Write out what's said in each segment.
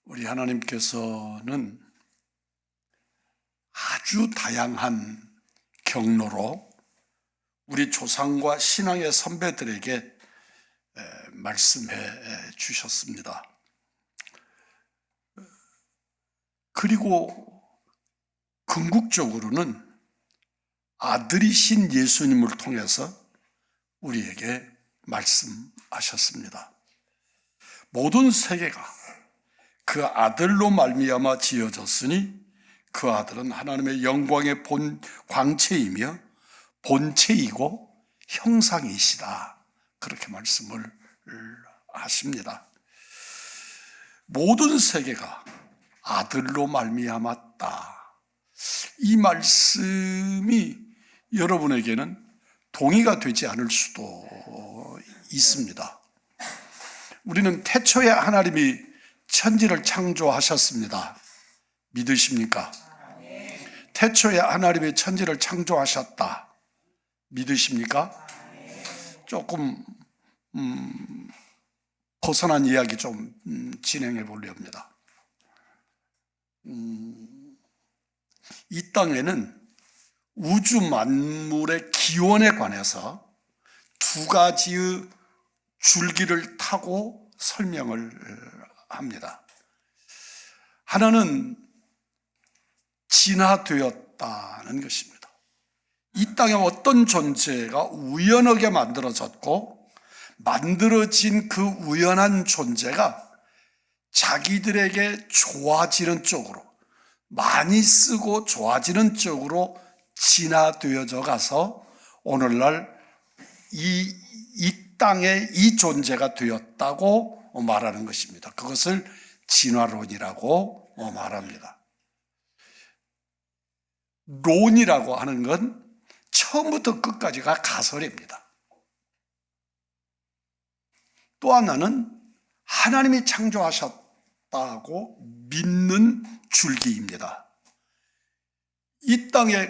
우리 하나님께서는 아주 다양한 경로로 우리 조상과 신앙의 선배들에게 말씀해 주셨습니다. 그리고 궁극적으로는 아들이신 예수님을 통해서 우리에게 말씀하셨습니다. 모든 세계가 그 아들로 말미암아 지어졌으니 그 아들은 하나님의 영광의 광채이며 본체이고 형상이시다. 그렇게 말씀을 하십니다. 모든 세계가 아들로 말미암았다. 이 말씀이 여러분에게는 동의가 되지 않을 수도 있습니다. 우리는 태초에 하나님이 천지를 창조하셨습니다. 믿으십니까? 태초에 하나님이 천지를 창조하셨다. 믿으십니까? 조금 벗어난 이야기 좀 진행해 보려 합니다. 이 땅에는 우주 만물의 기원에 관해서 두 가지의 줄기를 타고 설명을 합니다. 하나는 진화되었다는 것입니다. 이 땅에 어떤 존재가 우연하게 만들어졌고 만들어진 그 우연한 존재가 자기들에게 좋아지는 쪽으로, 많이 쓰고 좋아지는 쪽으로 진화되어져 가서 오늘날 이 땅에 이 존재가 되었다고 말하는 것입니다. 그것을 진화론이라고 말합니다. 론이라고 하는 건 처음부터 끝까지가 가설입니다. 또 하나는 하나님이 창조하셨다고 믿는 줄기입니다. 이 땅의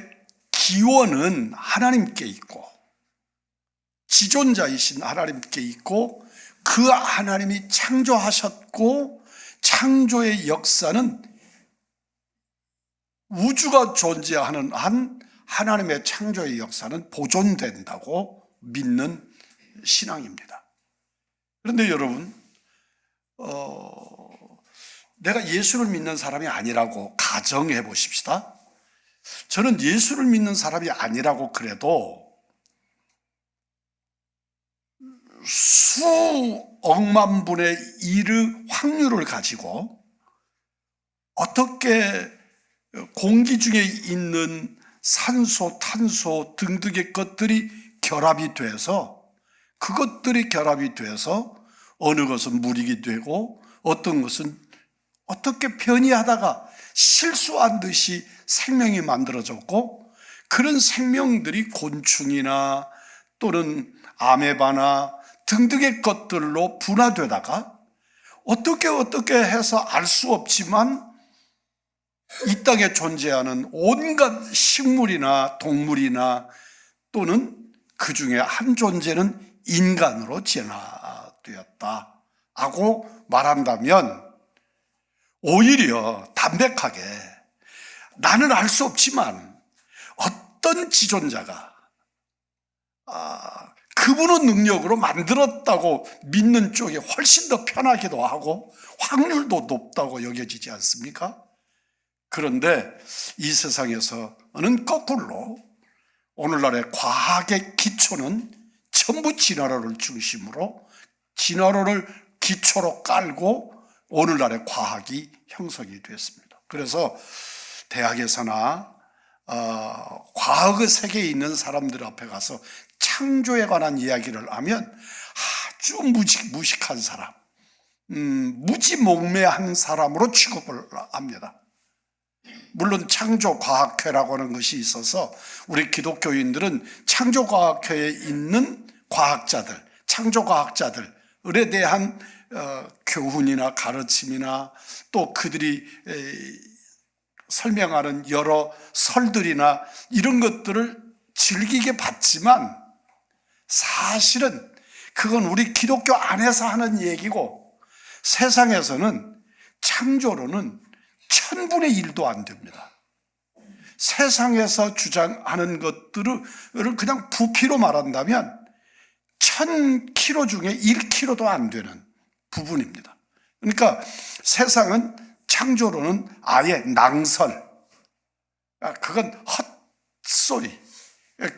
기원은 하나님께 있고 지존자이신 하나님께 있고 그 하나님이 창조하셨고 창조의 역사는 우주가 존재하는 한 하나님의 창조의 역사는 보존된다고 믿는 신앙입니다. 그런데 여러분, 내가 예수를 믿는 사람이 아니라고 가정해 보십시다. 저는 예수를 믿는 사람이 아니라고 그래도 수억만 분의 1의 확률을 가지고 어떻게 공기 중에 있는 산소, 탄소 등등의 것들이 결합이 돼서 그것들이 결합이 돼서 어느 것은 물이 되고 어떤 것은 어떻게 편의하다가 실수한 듯이 생명이 만들어졌고 그런 생명들이 곤충이나 또는 아메바나 등등의 것들로 분화되다가 어떻게 해서 알 수 없지만 이 땅에 존재하는 온갖 식물이나 동물이나 또는 그 중에 한 존재는 인간으로 진화되었다 하고 말한다면 오히려 담백하게 나는 알 수 없지만 어떤 지존자가 그분의 능력으로 만들었다고 믿는 쪽이 훨씬 더 편하기도 하고 확률도 높다고 여겨지지 않습니까? 그런데 이 세상에서는 거꾸로 오늘날의 과학의 기초는 전부 진화론을 중심으로 진화론을 기초로 깔고 오늘날의 과학이 형성이 됐습니다. 그래서 대학에서나 과학의 세계에 있는 사람들 앞에 가서 창조에 관한 이야기를 하면 아주 무식한 사람, 무지몽매한 사람으로 취급을 합니다. 물론 창조과학회라고 하는 것이 있어서 우리 기독교인들은 창조과학회에 있는 과학자들, 창조과학자들에 대한 교훈이나 가르침이나 또 그들이 설명하는 여러 설들이나 이런 것들을 즐기게 받지만 사실은 그건 우리 기독교 안에서 하는 얘기고 세상에서는 창조로는 1000분의 1도 안 됩니다. 세상에서 주장하는 것들을 그냥 부피로 말한다면 1000kg 중에 1kg도 안 되는 부분입니다. 그러니까 세상은 창조로는 아예 낭설, 그건 헛소리,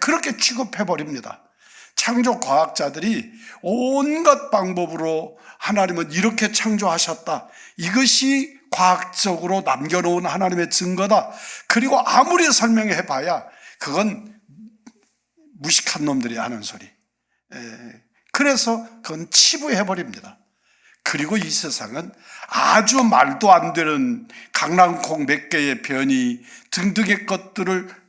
그렇게 취급해버립니다. 창조 과학자들이 온갖 방법으로 하나님은 이렇게 창조하셨다, 이것이 과학적으로 남겨놓은 하나님의 증거다, 그리고 아무리 설명해봐야 그건 무식한 놈들이 하는 소리. 그래서 그건 치부해버립니다. 그리고 이 세상은 아주 말도 안 되는 강낭콩 몇 개의 변이 등등의 것들을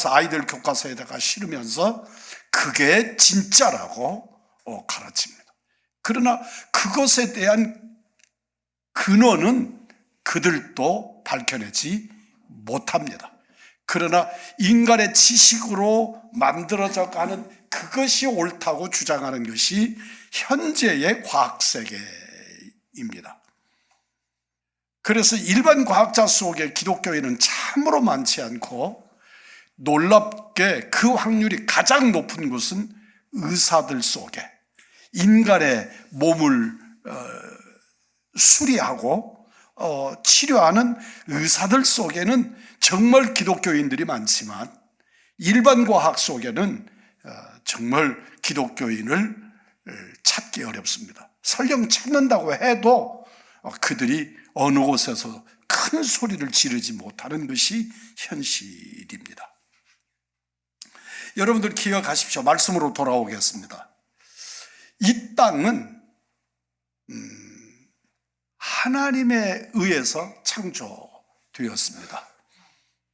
아이들 교과서에다가 실으면서 그게 진짜라고 가르칩니다. 그러나 그것에 대한 근원은 그들도 밝혀내지 못합니다. 그러나 인간의 지식으로 만들어져 가는 그것이 옳다고 주장하는 것이 현재의 과학세계입니다. 그래서 일반 과학자 속에 기독교인은 참으로 많지 않고, 놀랍게 그 확률이 가장 높은 곳은 의사들 속에, 인간의 몸을 수리하고 치료하는 의사들 속에는 정말 기독교인들이 많지만, 일반 과학 속에는 정말 기독교인을 찾기 어렵습니다. 설령 찾는다고 해도 그들이 어느 곳에서 큰 소리를 지르지 못하는 것이 현실입니다. 여러분들 기억하십시오. 말씀으로 돌아오겠습니다. 이 땅은 하나님에 의해서 창조되었습니다.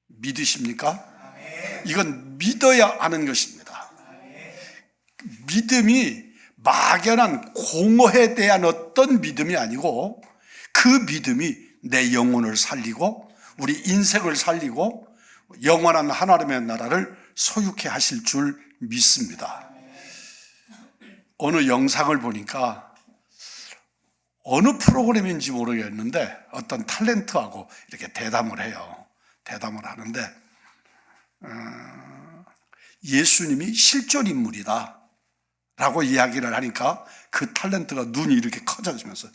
믿으십니까? 이건 믿어야 하는 것입니다. 믿음이 막연한 공허에 대한 어떤 믿음이 아니고, 그 믿음이 내 영혼을 살리고 우리 인생을 살리고 영원한 하나님의 나라를 소유케 하실 줄 믿습니다. 어느 영상을 보니까 어느 프로그램인지 모르겠는데 어떤 탤런트하고 이렇게 대담을 해요. 대담을 하는데 예수님이 실존 인물이다 라고 이야기를 하니까 그 탤런트가 눈이 이렇게 커져지면서,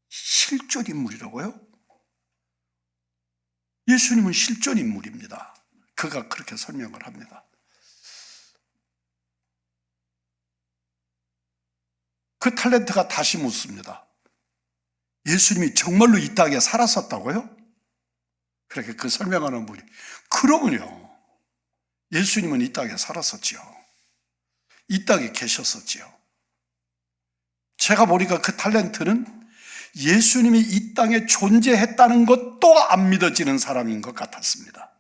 실존 인물이라고요? 예수님은 실존 인물입니다. 그가 그렇게 설명을 합니다. 그 탤런트가 다시 묻습니다. 예수님이 정말로 이 땅에 살았었다고요? 그렇게 그 설명하는 분이, 그러면요, 예수님은 이 땅에 살았었지요. 이 땅에 계셨었지요. 제가 보니까 그 탤런트는 예수님이 이 땅에 존재했다는 것도 안 믿어지는 사람인 것 같았습니다.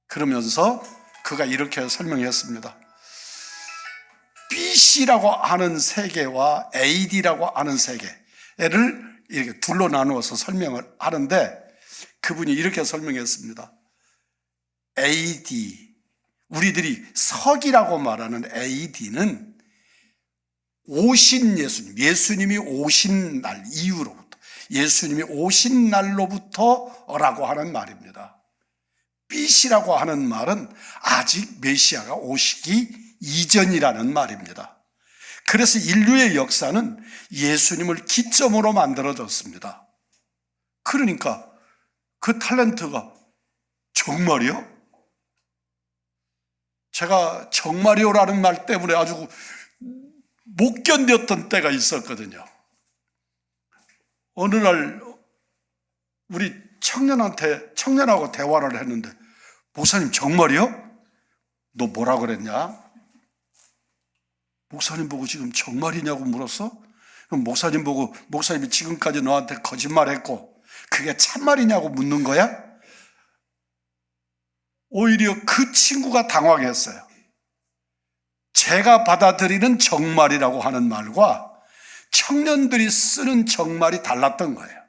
그러면서 그가 이렇게 설명했습니다. BC라고 하는 세계와 AD라고 하는 세계를 이렇게 둘로 나누어서 설명을 하는데, 그분이 이렇게 설명했습니다. AD, 우리들이 서기라고 말하는 AD는 오신 예수님이 오신 날 이후로부터, 예수님이 오신 날로부터라고 하는 말입니다. BC라고 하는 말은 아직 메시아가 오시기 이전이라는 말입니다. 그래서 인류의 역사는 예수님을 기점으로 만들어졌습니다. 그러니까 그 탤런트가 정말이요? 제가 정말이요라는 말 때문에 아주 못 견뎠던 때가 있었거든요. 어느 날 우리 청년하고 대화를 했는데, 목사님 정말이요? 너 뭐라 그랬냐? 목사님 보고 지금 정말이냐고 물었어? 그럼 목사님 보고, 목사님이 지금까지 너한테 거짓말했고 그게 참말이냐고 묻는 거야? 오히려 그 친구가 당황했어요. 제가 받아들이는 정말이라고 하는 말과 청년들이 쓰는 정말이 달랐던 거예요.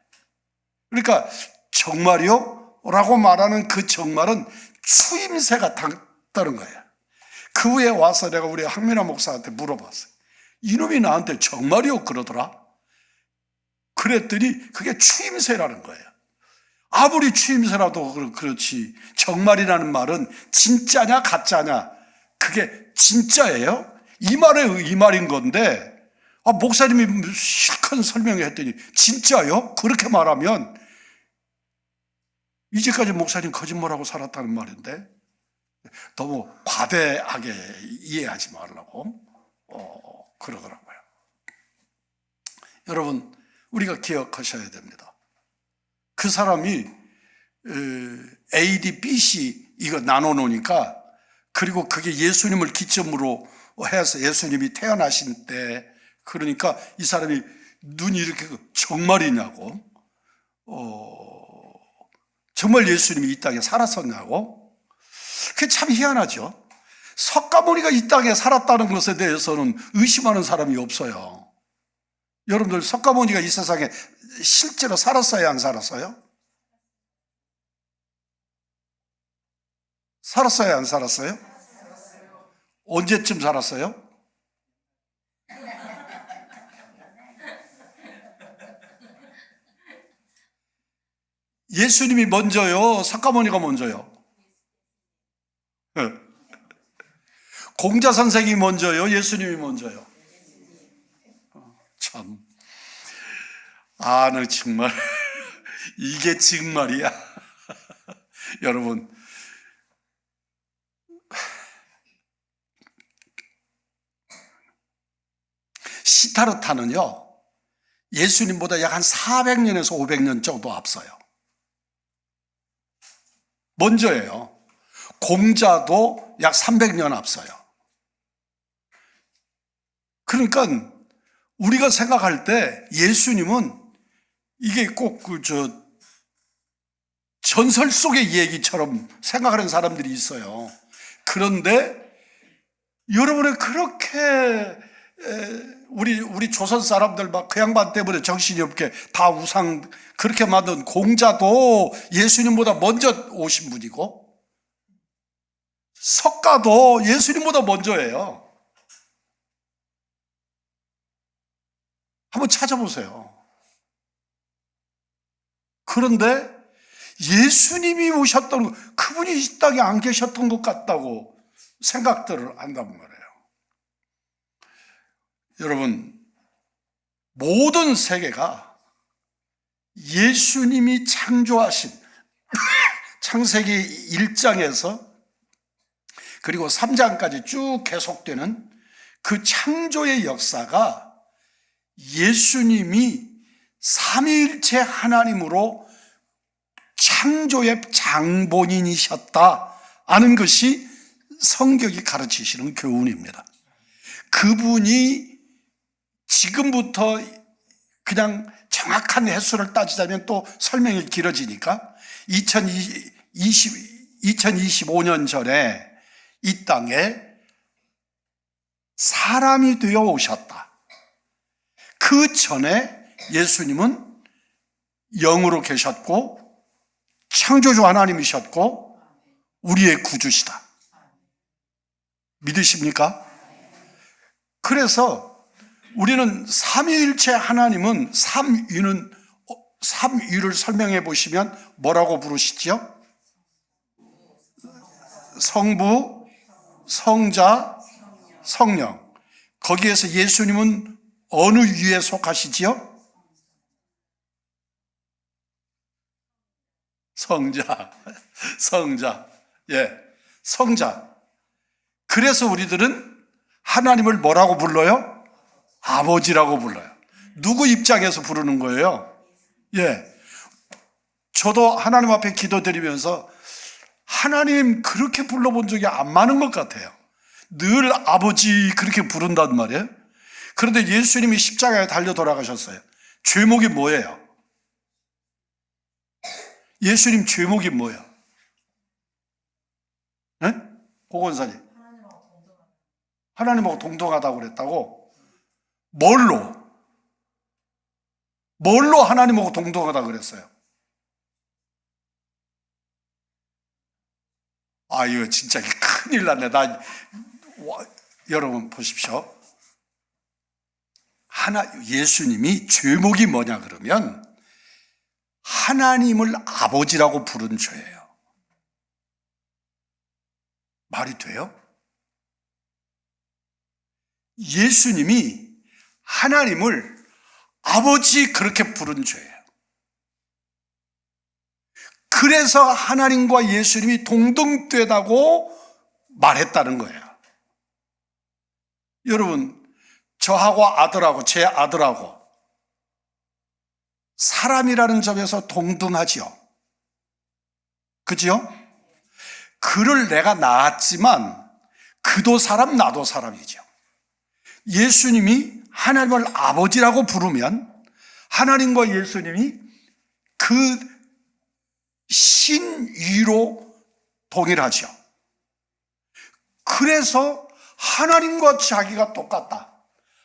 그러니까 정말이요? 라고 말하는 그 정말은 추임새가 따른 거예요. 그 후에 와서 내가 우리 황민아 목사한테 물어봤어요. 이놈이 나한테 정말이요? 그러더라. 그랬더니 그게 추임새라는 거예요. 아무리 추임새라도 그렇지 정말이라는 말은 진짜냐 가짜냐 그게 진짜예요? 이 말인 건데 목사님이 실컷 설명을 했더니 진짜요? 그렇게 말하면 이제까지 목사님 거짓말하고 살았다는 말인데 너무 과대하게 이해하지 말라고 그러더라고요. 여러분 우리가 기억하셔야 됩니다. 그 사람이 A, D, B, C 이거 나눠놓으니까 그리고 그게 예수님을 기점으로 해서 예수님이 태어나신 때 그러니까 이 사람이 눈이 이렇게 정말이냐고 정말 예수님이 이 땅에 살았었냐고 그게 참 희한하죠. 석가모니가 이 땅에 살았다는 것에 대해서는 의심하는 사람이 없어요. 여러분들 석가모니가 이 세상에 실제로 살았어요? 안 살았어요? 살았어요? 안 살았어요? 언제쯤 살았어요? 예수님이 먼저요? 석가모니가 먼저요? 공자 선생이 먼저요? 예수님이 먼저요? 참, 너 정말 이게 정말이야. 여러분 시타르타는요 예수님보다 약 한 400년에서 500년 정도 앞서요. 먼저예요. 공자도 약 300년 앞서요. 그러니까 우리가 생각할 때 예수님은 이게 꼭 전설 속의 얘기처럼 생각하는 사람들이 있어요. 그런데 여러분의 그렇게 우리 조선 사람들 막 그 양반 때문에 정신이 없게 다 우상 그렇게 만든 공자도 예수님보다 먼저 오신 분이고 석가도 예수님보다 먼저예요. 한번 찾아보세요. 그런데 예수님이 오셨던 그분이 이 땅에 안 계셨던 것 같다고 생각들을 한단 말이에요. 여러분 모든 세계가 예수님이 창조하신 창세기 1장에서 그리고 3장까지 쭉 계속되는 그 창조의 역사가 예수님이 삼위일체 하나님으로 창조의 장본인이셨다 하는 것이 성경이 가르치시는 교훈입니다. 그분이 지금부터 그냥 정확한 횟수를 따지자면 또 설명이 길어지니까 2025년 전에 이 땅에 사람이 되어 오셨다. 그 전에 예수님은 영으로 계셨고 창조주 하나님이셨고 우리의 구주시다. 믿으십니까? 그래서 우리는 삼위일체 하나님은 삼위를 설명해 보시면 뭐라고 부르시죠? 성부, 성자, 성령. 거기에서 예수님은 어느 위에 속하시지요? 성자. 예, 성자. 그래서 우리들은 하나님을 뭐라고 불러요? 아버지라고 불러요. 누구 입장에서 부르는 거예요? 예. 저도 하나님 앞에 기도드리면서 하나님 그렇게 불러본 적이 안 많은 것 같아요. 늘 아버지 그렇게 부른단 말이에요. 그런데 예수님이 십자가에 달려 돌아가셨어요. 죄목이 뭐예요? 예수님 죄목이 뭐예요? 네? 고건사님. 하나님하고 동등하다고 그랬다고? 뭘로 하나님하고 동등하다고 그랬어요? 이거 진짜 큰일 났네. 여러분 보십시오. 예수님이 죄목이 뭐냐 그러면 하나님을 아버지라고 부른 죄예요. 말이 돼요? 예수님이 하나님을 아버지 그렇게 부른 죄예요. 그래서 하나님과 예수님이 동등되다고 말했다는 거예요. 여러분, 저하고 아들하고 제 아들하고 사람이라는 점에서 동등하지요. 그죠? 그를 내가 낳았지만 그도 사람 나도 사람이죠. 예수님이 하나님을 아버지라고 부르면 하나님과 예수님이 그 신위로 동일하죠. 그래서 하나님과 자기가 똑같다.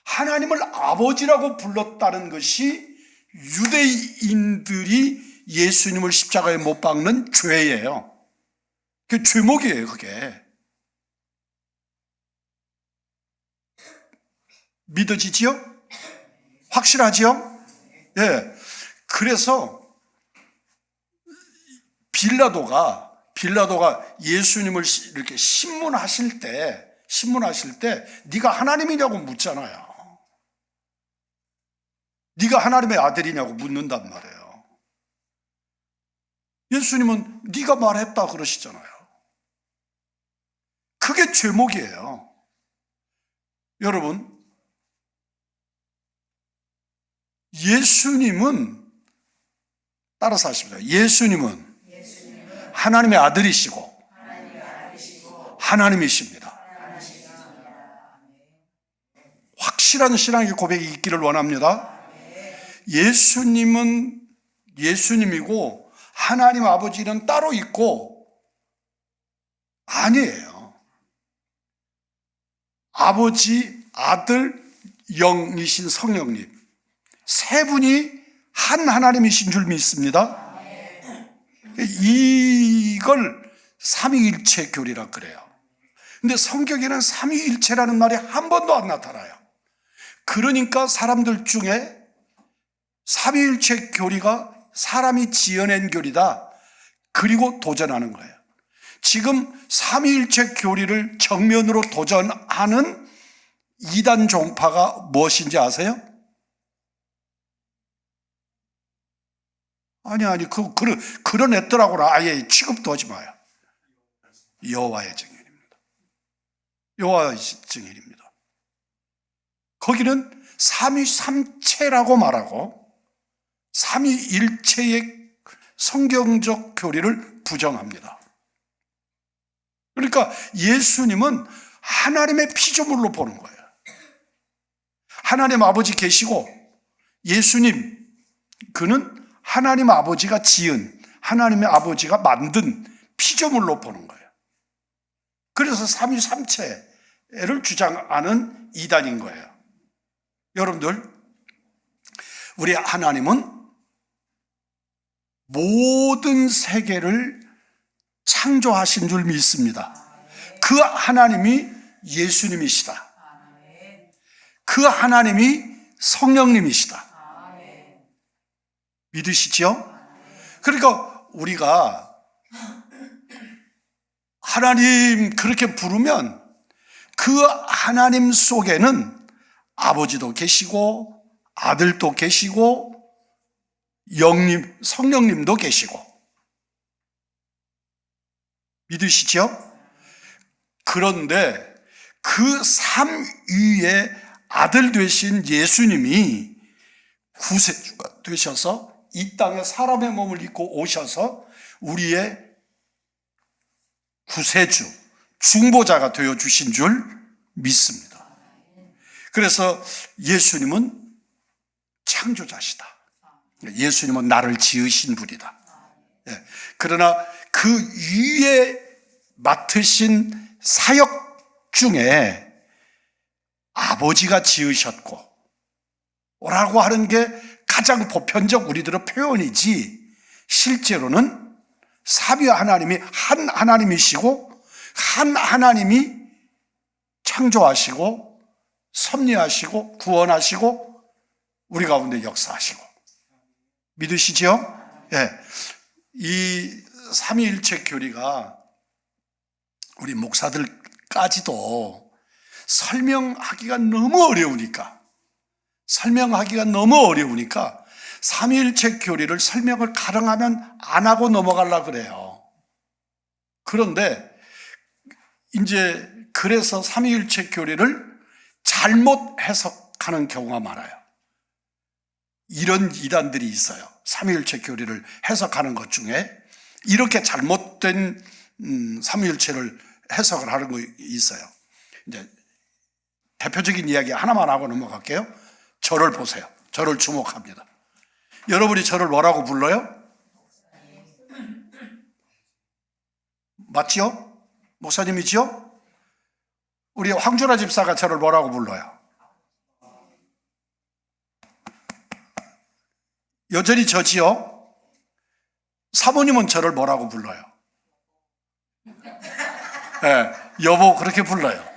하나님을 아버지라고 불렀다는 것이 유대인들이 예수님을 십자가에 못 박는 죄예요. 그 죄목이에요, 그게. 믿어지지요? 확실하지요? 예. 그래서 빌라도가 예수님을 이렇게 신문하실 때 네가 하나님이냐고 묻잖아요. 네가 하나님의 아들이냐고 묻는단 말이에요. 예수님은 네가 말했다 그러시잖아요. 그게 죄목이에요. 여러분, 예수님은 따라서 하십시오. 예수님은 하나님의 아들이시고 하나님이십니다. 확실한 신앙의 고백이 있기를 원합니다. 예수님은 예수님이고 하나님 아버지는 따로 있고 아니에요. 아버지, 아들, 영이신 성령님 세 분이 한 하나님이신 줄 믿습니다. 이걸 삼위일체 교리라 그래요. 근데 성경에는 삼위일체라는 말이 한 번도 안 나타나요. 그러니까 사람들 중에 삼위일체 교리가 사람이 지어낸 교리다. 그리고 도전하는 거예요. 지금 삼위일체 교리를 정면으로 도전하는 이단 종파가 무엇인지 아세요? 아니, 그런 애들하고는 아예 취급도 하지 마요. 여호와의 증인입니다. 여호와의 증인입니다. 거기는 삼위삼체라고 말하고 삼위일체의 성경적 교리를 부정합니다. 그러니까 예수님은 하나님의 피조물로 보는 거예요. 하나님 아버지 계시고 예수님, 그는 하나님 아버지가 지은, 하나님의 아버지가 만든 피조물로 보는 거예요. 그래서 삼위삼체를 주장하는 이단인 거예요. 여러분들, 우리 하나님은 모든 세계를 창조하신 줄 믿습니다. 그 하나님이 예수님이시다. 그 하나님이 성령님이시다. 믿으시죠? 그러니까 우리가 하나님 그렇게 부르면 그 하나님 속에는 아버지도 계시고 아들도 계시고 영님, 성령님도 계시고 믿으시죠? 그런데 그 삼위의 아들 되신 예수님이 구세주가 되셔서 이 땅에 사람의 몸을 입고 오셔서 우리의 구세주, 중보자가 되어주신 줄 믿습니다. 그래서 예수님은 창조자시다. 예수님은 나를 지으신 분이다. 그러나 그 위에 맡으신 사역 중에 아버지가 지으셨고 라고 하는 게 가장 보편적 우리들의 표현이지, 실제로는 삼위 하나님이 한 하나님이시고 한 하나님이 창조하시고 섭리하시고 구원하시고 우리 가운데 역사하시고. 믿으시죠? 예. 이 삼위일체 교리가 우리 목사들까지도 설명하기가 너무 어려우니까 삼위일체 교리를 설명을 가능하면 안 하고 넘어가려고 그래요. 그런데 이제 그래서 삼위일체 교리를 잘못 해석하는 경우가 많아요. 이런 이단들이 있어요. 삼위일체 교리를 해석하는 것 중에 이렇게 잘못된 삼위일체를 해석을 하는 거 있어요. 이제 대표적인 이야기 하나만 하고 넘어갈게요. 저를 보세요. 저를 주목합니다. 여러분이 저를 뭐라고 불러요? 맞지요? 목사님이지요? 우리 황준하 집사가 저를 뭐라고 불러요? 여전히 저지요? 사모님은 저를 뭐라고 불러요? 네, 여보 그렇게 불러요.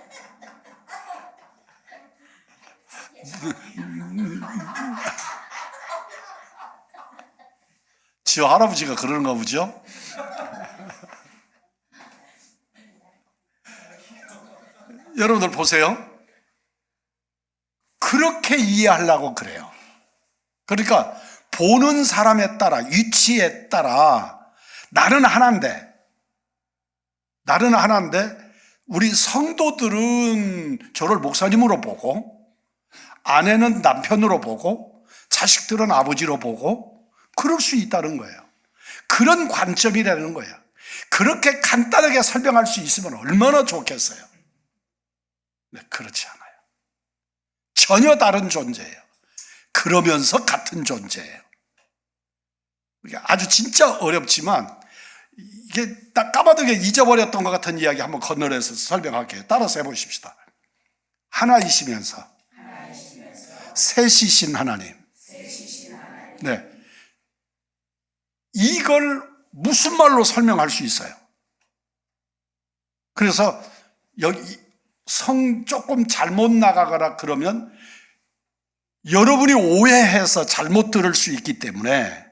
저 할아버지가 그러는가 보죠? 여러분들 보세요. 그렇게 이해하려고 그래요. 그러니까 보는 사람에 따라, 위치에 따라 나는 하나인데 우리 성도들은 저를 목사님으로 보고, 아내는 남편으로 보고, 자식들은 아버지로 보고, 그럴 수 있다는 거예요. 그런 관점이라는 거예요. 그렇게 간단하게 설명할 수 있으면 얼마나 좋겠어요. 네, 그렇지 않아요. 전혀 다른 존재예요. 그러면서 같은 존재예요. 아주 진짜 어렵지만 이게 딱 까마득하게 잊어버렸던 것 같은 이야기 한번 건너려서 설명할게요. 따라서 해보십시다. 하나이시면서 셋이신 하나님. 네. 이걸 무슨 말로 설명할 수 있어요? 그래서 여기 성 조금 잘못 나가거나 그러면 여러분이 오해해서 잘못 들을 수 있기 때문에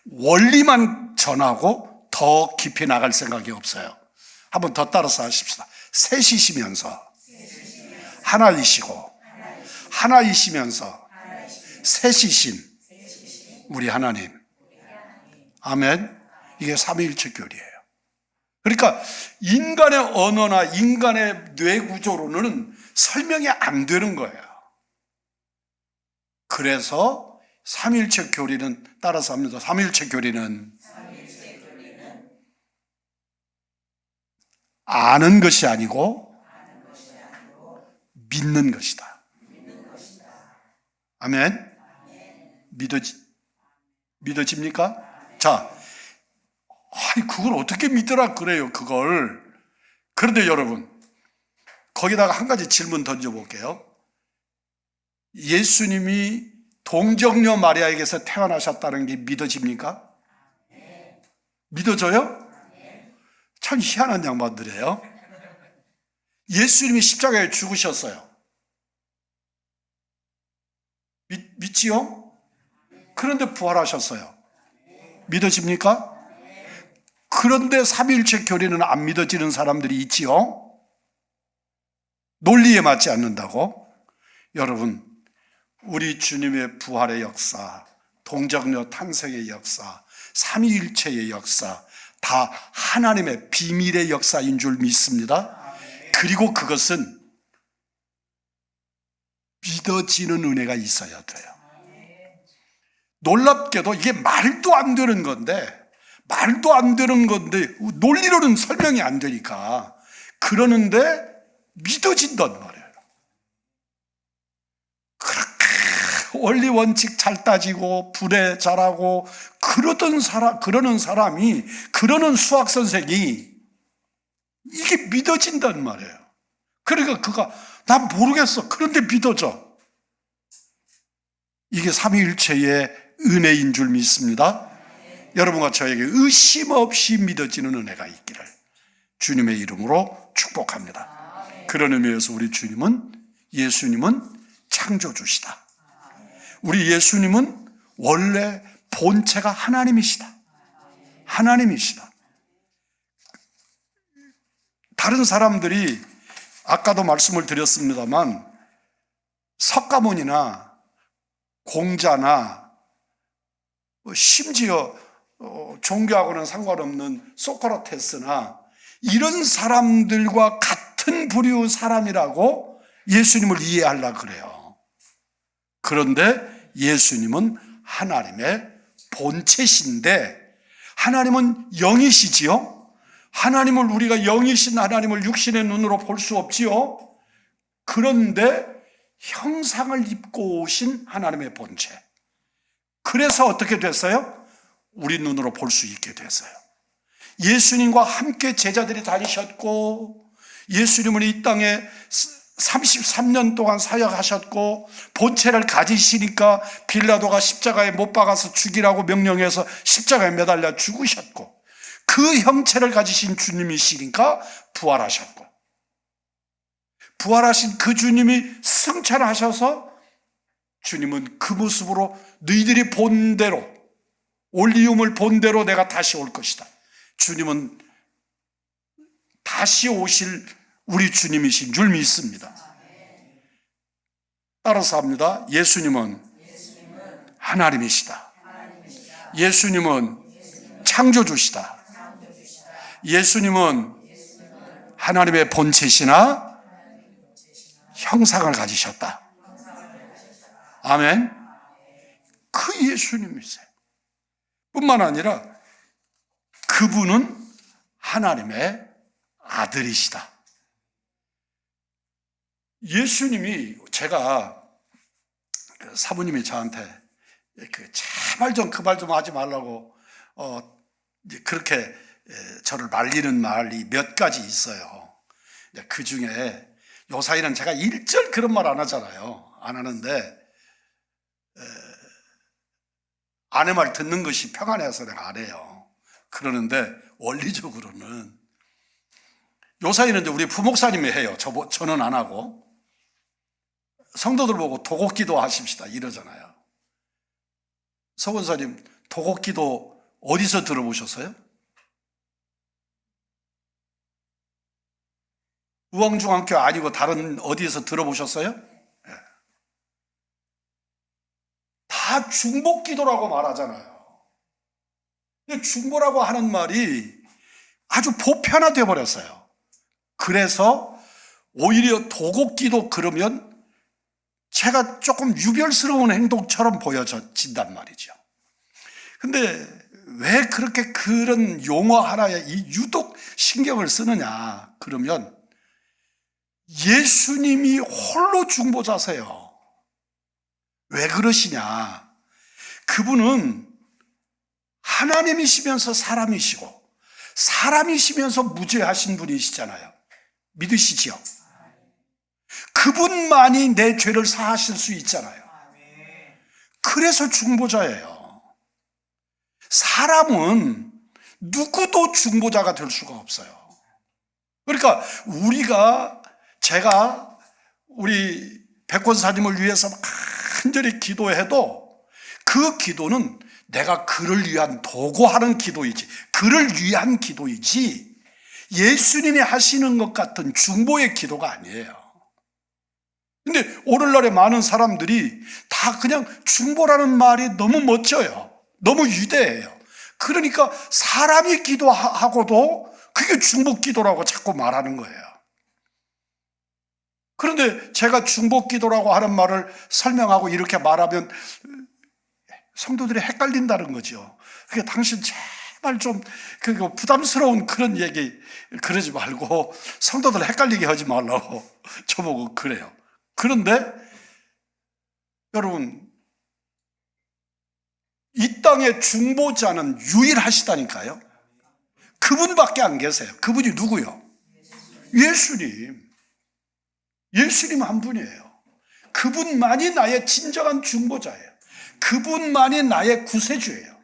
원리만 전하고 더 깊이 나갈 생각이 없어요. 한번 더 따라서 하십시다. 셋이시면서 하나이시고, 하나이시면서 셋이신 우리 하나님. 아멘. 이게 삼위일체 교리예요. 그러니까 인간의 언어나 인간의 뇌 구조로는 설명이 안 되는 거예요. 그래서 삼위일체 교리는, 따라서 합니다. 삼위일체 교리는 아는 것이 아니고 믿는 것이다. 아멘. 믿어집니까? 자, 그걸 어떻게 믿더라 그래요, 그걸. 그런데 여러분, 거기다가 한 가지 질문 던져볼게요. 예수님이 동정녀 마리아에게서 태어나셨다는 게 믿어집니까? 믿어져요? 참 희한한 양반들이에요. 예수님이 십자가에 죽으셨어요. 믿지요? 그런데 부활하셨어요. 믿어집니까? 그런데 삼위일체 교리는 안 믿어지는 사람들이 있지요? 논리에 맞지 않는다고? 여러분, 우리 주님의 부활의 역사, 동정녀 탄생의 역사, 삼위일체의 역사, 다 하나님의 비밀의 역사인 줄 믿습니다. 그리고 그것은 믿어지는 은혜가 있어야 돼요. 놀랍게도 이게 말도 안 되는 건데 논리로는 설명이 안 되니까 그러는데 믿어진단 말이에요. 그렇게 원리 원칙 잘 따지고 불에 잘하고 그러는 사람이, 그러는 수학 선생이 이게 믿어진단 말이에요. 그러니까 그가 난 모르겠어. 그런데 믿어져. 이게 삼위일체의 은혜인 줄 믿습니다. 여러분과 저에게 의심 없이 믿어지는 은혜가 있기를 주님의 이름으로 축복합니다. 그런 의미에서 우리 예수님은 창조주시다. 우리 예수님은 원래 본체가 하나님이시다. 하나님이시다. 다른 사람들이 아까도 말씀을 드렸습니다만 석가모니나 공자나 심지어 종교하고는 상관없는 소크라테스나 이런 사람들과 같은 부류 사람이라고 예수님을 이해하려고 그래요. 그런데 예수님은 하나님의 본체신데 하나님은 영이시지요. 하나님을 우리가 영이신 하나님을 육신의 눈으로 볼 수 없지요. 그런데 형상을 입고 오신 하나님의 본체. 그래서 어떻게 됐어요? 우리 눈으로 볼 수 있게 됐어요. 예수님과 함께 제자들이 다니셨고 예수님은 이 땅에 33년 동안 사역하셨고 본체를 가지시니까 빌라도가 십자가에 못 박아서 죽이라고 명령해서 십자가에 매달려 죽으셨고 그 형체를 가지신 주님이시니까 부활하셨고 부활하신 그 주님이 승천하셔서 주님은 그 모습으로 너희들이 본 대로 올리움을 본 대로 내가 다시 올 것이다. 주님은 다시 오실 우리 주님이신 줄 믿습니다. 따라서 합니다. 예수님은 하나님이시다. 예수님은 창조주시다. 예수님은 하나님의 본체시나 형상을 가지셨다. 아멘. 그 예수님이세요. 뿐만 아니라 그분은 하나님의 아들이시다. 예수님이 제가 사부님이 저한테 제발 좀 그 말 좀 하지 말라고 그렇게 저를 말리는 말이 몇 가지 있어요. 그 중에 요사이는 제가 일절 그런 말 안 하잖아요. 안 하는데 아내 말 듣는 것이 평안해서 내가 안 해요. 그러는데 원리적으로는 요사이는 이제 우리 부목사님이 해요. 저는 안 하고 성도들 보고 도곡기도 하십시다 이러잖아요. 서원사님 도곡기도 어디서 들어보셨어요? 우왕중앙교 아니고 다른 어디에서 들어보셨어요? 네. 다 중보기도라고 말하잖아요. 근데 중보라고 하는 말이 아주 보편화되어 버렸어요. 그래서 오히려 도곡기도 그러면 제가 조금 유별스러운 행동처럼 보여진단 말이죠. 근데 왜 그렇게 그런 용어 하나에 유독 신경을 쓰느냐? 그러면 예수님이 홀로 중보자세요. 왜 그러시냐? 그분은 하나님이시면서 사람이시고 사람이시면서 무죄하신 분이시잖아요. 믿으시지요? 그분만이 내 죄를 사하실 수 있잖아요. 그래서 중보자예요. 사람은 누구도 중보자가 될 수가 없어요. 그러니까 제가 우리 백권사님을 위해서 간절히 기도해도 그 기도는 내가 그를 위한 도구하는 기도이지, 그를 위한 기도이지 예수님이 하시는 것 같은 중보의 기도가 아니에요. 근데 오늘날에 많은 사람들이 다 그냥 중보라는 말이 너무 멋져요. 너무 위대해요. 그러니까 사람이 기도하고도 그게 중보 기도라고 자꾸 말하는 거예요. 그런데 제가 중보 기도라고 하는 말을 설명하고 이렇게 말하면 성도들이 헷갈린다는 거죠. 그러니까 당신 제발 좀 부담스러운 그런 얘기 그러지 말고 성도들 헷갈리게 하지 말라고 저보고 그래요. 그런데 여러분, 이 땅의 중보자는 유일하시다니까요. 그분밖에 안 계세요. 그분이 누구요? 예수님. 예수님 한 분이에요. 그분만이 나의 진정한 중보자예요. 그분만이 나의 구세주예요.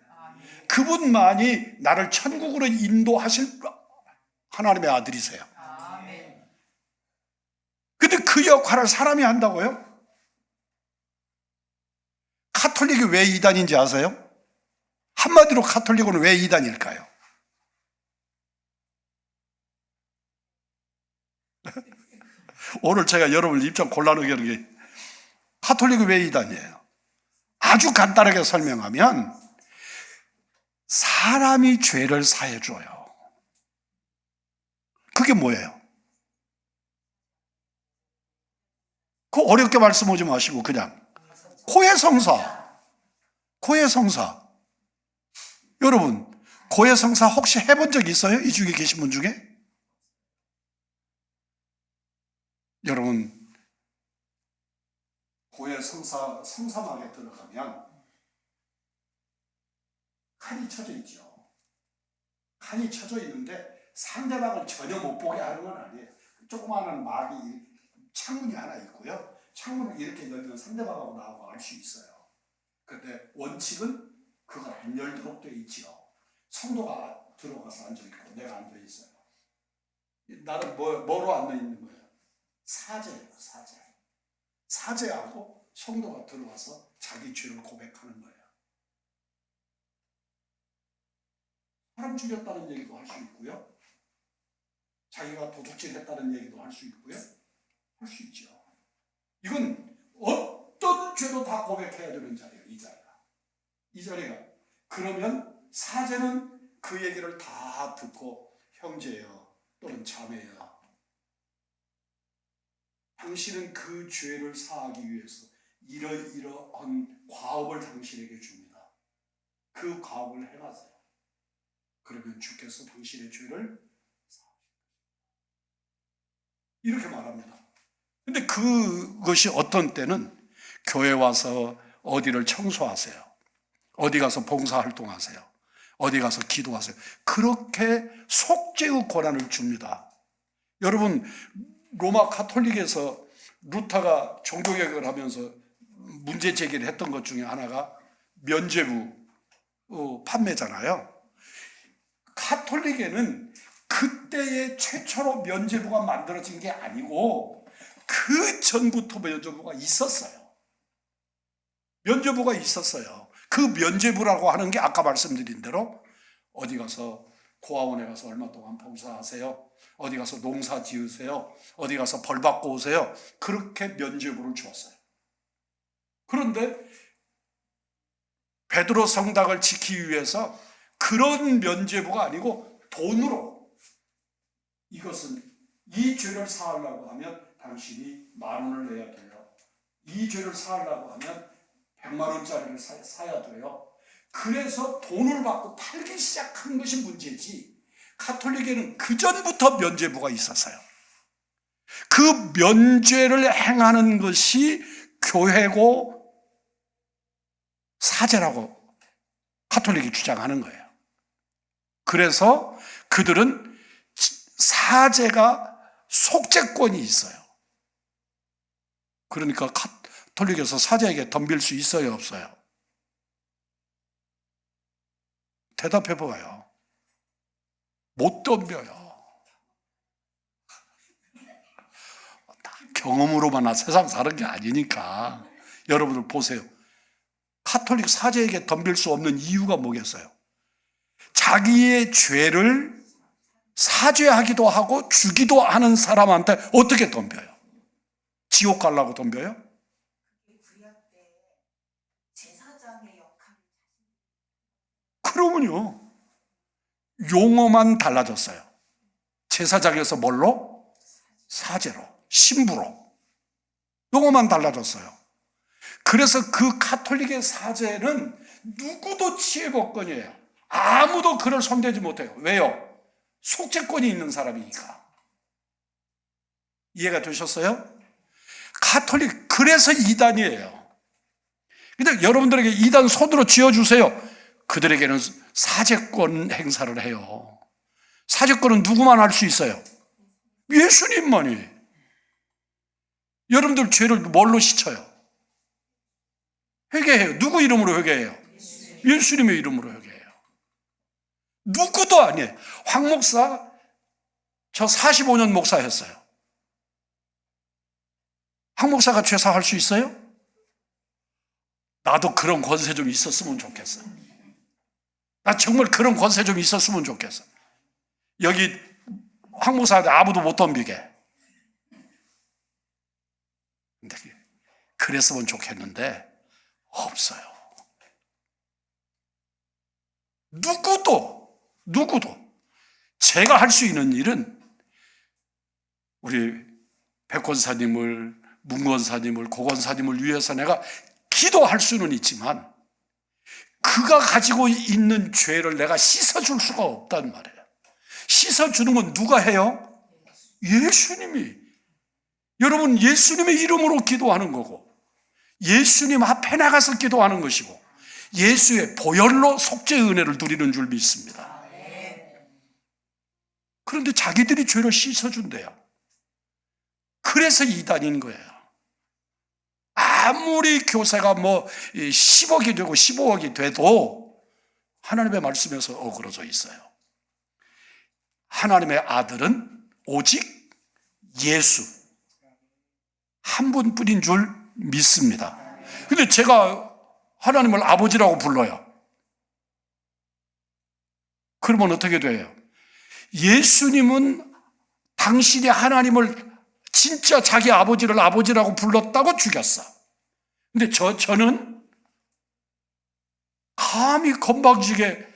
그분만이 나를 천국으로 인도하실 하나님의 아들이세요. 근데 그 역할을 사람이 한다고요? 카톨릭이 왜 이단인지 아세요? 한마디로 카톨릭은 왜 이단일까요? 오늘 제가 여러분을 입장 곤란하게 하는 게 카톨릭이 왜 이단이에요? 아주 간단하게 설명하면 사람이 죄를 사해줘요. 그게 뭐예요? 그 어렵게 말씀하지 마시고 그냥 고해성사. 고해성사. 여러분, 고해성사 혹시 해본 적 있어요? 이 중에 계신 분 중에? 여러분, 고해성사 성사막에 들어가면 칸이 쳐져 있죠. 칸이 쳐져 있는데 상대방을 전혀 못 보게 하는 건 아니에요. 조그마한 막이 창문이 하나 있고요. 창문을 이렇게 열면 상대방하고 나하고 알 수 있어요. 그런데 원칙은 그걸 안 열도록 되어 있지요. 성도가 들어가서 앉아있고 내가 앉아있어요. 나는 뭐로 앉아있는 거예요? 사제예요. 사제. 사제하고 성도가 들어와서 자기 죄를 고백하는 거예요. 사람 죽였다는 얘기도 할 수 있고요. 자기가 도둑질 했다는 얘기도 할 수 있고요. 할 수 있죠. 이건 어떤 죄도 다 고백해야 되는 자리예요. 이 자리가. 이 자리가. 그러면 사제는 그 얘기를 다 듣고 형제여 또는 자매여 당신은 그 죄를 사하기 위해서 이러이러한 과업을 당신에게 줍니다. 그 과업을 행하세요. 그러면 주께서 당신의 죄를 사하십니다. 이렇게 말합니다. 근데 그것이 어떤 때는 교회 와서 어디를 청소하세요. 어디 가서 봉사활동하세요. 어디 가서 기도하세요. 그렇게 속죄의 권한을 줍니다. 여러분, 로마 카톨릭에서 루터가 종교개혁을 하면서 문제 제기를 했던 것 중에 하나가 면죄부 판매잖아요. 카톨릭에는 그때의 최초로 면죄부가 만들어진 게 아니고 그 전부터 면죄부가 있었어요. 면죄부가 있었어요. 그 면죄부라고 하는 게 아까 말씀드린 대로 어디 가서 고아원에 가서 얼마 동안 봉사하세요. 어디 가서 농사 지으세요. 어디 가서 벌 받고 오세요. 그렇게 면죄부를 주었어요. 그런데 베드로 성당을 지키기 위해서 그런 면죄부가 아니고 돈으로 이것은 이 죄를 사하려고 하면 당신이 10,000원을 내야 돼요. 이 죄를 사하려고 하면 100,000원짜리를 사야 돼요. 그래서 돈을 받고 팔기 시작한 것이 문제지 카톨릭에는 그전부터 면죄부가 있었어요. 그 면죄를 행하는 것이 교회고 사제라고 카톨릭이 주장하는 거예요. 그래서 그들은 사제가 속죄권이 있어요. 그러니까 카톨릭에서 사제에게 덤빌 수 있어요, 없어요? 대답해 봐요. 못 덤벼요. 경험으로만 세상 사는 게 아니니까. 여러분들 보세요. 카톨릭 사제에게 덤빌 수 없는 이유가 뭐겠어요? 자기의 죄를 사죄하기도 하고 주기도 하는 사람한테 어떻게 덤벼요? 지옥 가려고 덤벼요? 그러면요, 용어만 달라졌어요. 제사장에서 뭘로? 사제로, 신부로. 용어만 달라졌어요. 그래서 그 카톨릭의 사제는 누구도 치해복권이에요. 아무도 그를 손대지 못해요. 왜요? 속죄권이 있는 사람이니까. 이해가 되셨어요? 카톨릭, 그래서 이단이에요. 근데 여러분들에게 이단 손으로 쥐어주세요. 그들에게는 사죄권 행사를 해요. 사죄권은 누구만 할 수 있어요? 예수님만이. 여러분들 죄를 뭘로 씻어요? 회개해요. 누구 이름으로 회개해요? 예수님의 이름으로 회개해요. 누구도 아니에요. 황 목사, 저 45년 목사했어요. 황 목사가 죄 사할 수 있어요? 나도 그런 권세 좀 있었으면 좋겠어. 나 정말 그런 권세 좀 있었으면 좋겠어. 여기 황무사한테 아무도 못 덤비게. 근데 그랬으면 좋겠는데 없어요. 누구도 제가 할 수 있는 일은 우리 백권사님을, 문권사님을, 고건사님을 위해서 내가 기도할 수는 있지만 그가 가지고 있는 죄를 내가 씻어줄 수가 없단 말이에요. 씻어주는 건 누가 해요? 예수님이. 여러분, 예수님의 이름으로 기도하는 거고 예수님 앞에 나가서 기도하는 것이고 예수의 보혈로 속죄의 은혜를 누리는 줄 믿습니다. 그런데 자기들이 죄를 씻어준대요. 그래서 이단인 거예요. 아무리 교세가 10억이 되고 15억이 돼도 하나님의 말씀에서 어그러져 있어요. 하나님의 아들은 오직 예수 한 분뿐인 줄 믿습니다. 근데 제가 하나님을 아버지라고 불러요. 그러면 어떻게 돼요? 예수님은 당신이 하나님을 진짜 자기 아버지를 아버지라고 불렀다고 죽였어. 근데 저는 감히 건방지게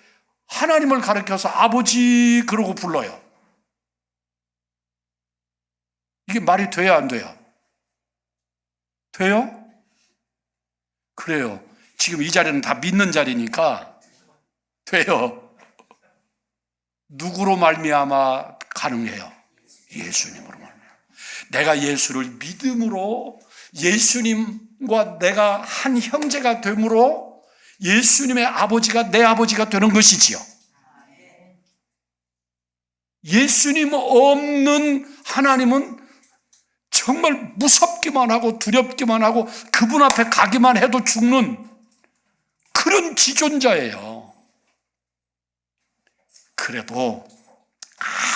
하나님을 가리켜서 아버지 그러고 불러요. 이게 말이 돼야 안 돼요? 돼요? 그래요. 지금 이 자리는 다 믿는 자리니까 돼요. 누구로 말미암아 가능해요? 예수님으로 말미암아. 내가 예수를 믿음으로 예수님과 내가 한 형제가 됨으로 예수님의 아버지가 내 아버지가 되는 것이지요. 예수님 없는 하나님은 정말 무섭기만 하고 두렵기만 하고 그분 앞에 가기만 해도 죽는 그런 지존자예요. 그래도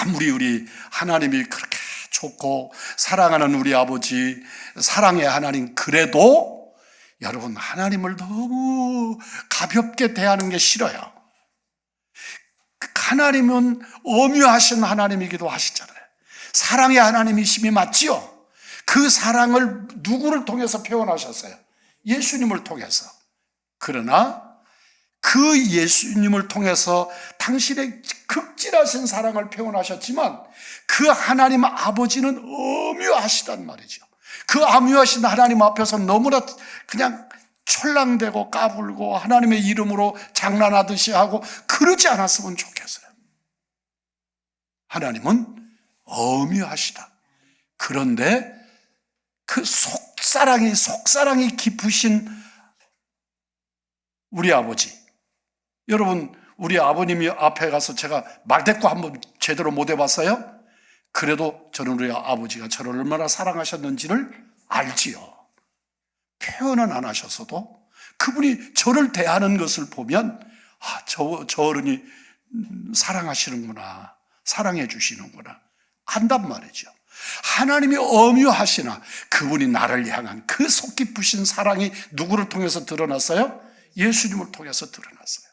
아무리 우리 하나님이 그렇게 좋고 사랑하는 우리 아버지, 사랑의 하나님, 그래도 여러분 하나님을 너무 가볍게 대하는 게 싫어요. 하나님은 엄유하신 하나님이기도 하시잖아요. 사랑의 하나님이심이 맞지요? 그 사랑을 누구를 통해서 표현하셨어요? 예수님을 통해서. 그러나 그 예수님을 통해서 당신의 극진하신 사랑을 표현하셨지만 그 하나님 아버지는 엄유하시단 말이죠. 그 엄유하신 하나님 앞에서 너무나 그냥 촐랑대고 까불고 하나님의 이름으로 장난하듯이 하고 그러지 않았으면 좋겠어요. 하나님은 엄유하시다. 그런데 그 속사랑이 깊으신 우리 아버지, 여러분 우리 아버님이 앞에 가서 제가 말대꾸 한번 제대로 못 해봤어요? 그래도 저는 우리 아버지가 저를 얼마나 사랑하셨는지를 알지요. 표현은 안 하셨어도 그분이 저를 대하는 것을 보면 저 어른이 사랑하시는구나, 사랑해 주시는구나 안단 말이죠. 하나님이 엄유하시나 그분이 나를 향한 그 속 깊으신 사랑이 누구를 통해서 드러났어요? 예수님을 통해서 드러났어요.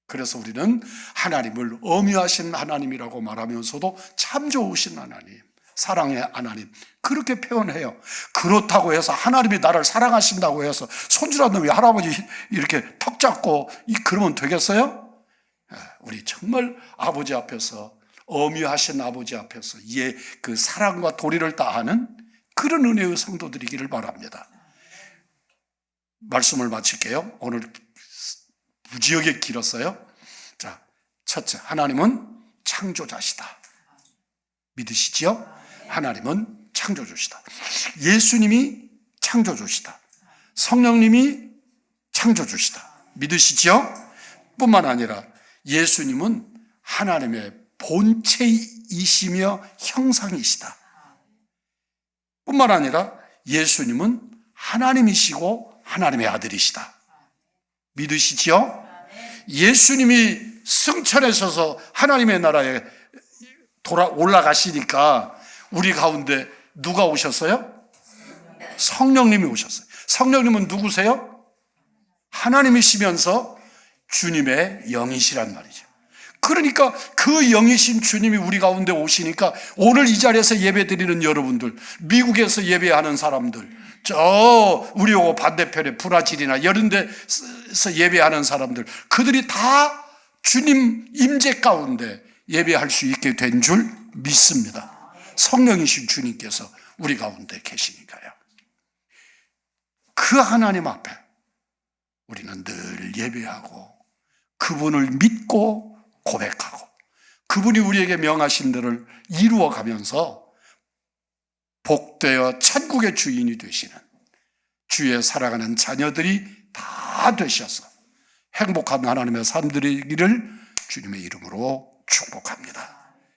그래서 우리는 하나님을 엄유하신 하나님이라고 말하면서도 참 좋으신 하나님, 사랑의 하나님 그렇게 표현해요. 그렇다고 해서 하나님이 나를 사랑하신다고 해서 손주란 놈이 할아버지 이렇게 턱 잡고 그러면 되겠어요? 우리 정말 아버지 앞에서 엄유하신 아버지 앞에서 그 사랑과 도리를 다하는 그런 은혜의 성도들이기를 바랍니다. 말씀을 마칠게요. 오늘 무지하게 길었어요. 자, 첫째, 하나님은 창조자시다. 믿으시지요? 하나님은 창조주시다. 예수님이 창조주시다. 성령님이 창조주시다. 믿으시지요? 뿐만 아니라 예수님은 하나님의 본체이시며 형상이시다. 뿐만 아니라 예수님은 하나님이시고 하나님의 아들이시다. 믿으시지요? 예수님이 승천하셔서 하나님의 나라에 올라가시니까 우리 가운데 누가 오셨어요? 성령님이 오셨어요. 성령님은 누구세요? 하나님이시면서 주님의 영이시란 말이죠. 그러니까 그 영이신 주님이 우리 가운데 오시니까 오늘 이 자리에서 예배드리는 여러분들, 미국에서 예배하는 사람들, 저 우리 요 반대편에 브라질이나 이런 데서 예배하는 사람들, 그들이 다 주님 임재 가운데 예배할 수 있게 된 줄 믿습니다. 성령이신 주님께서 우리 가운데 계시니까요. 그 하나님 앞에 우리는 늘 예배하고 그분을 믿고 고백하고 그분이 우리에게 명하신 대로 이루어 가면서 복되어 천국의 주인이 되시는 주의 사랑하는 자녀들이 다 되셔서 행복한 하나님의 삶 되기를 주님의 이름으로 축복합니다.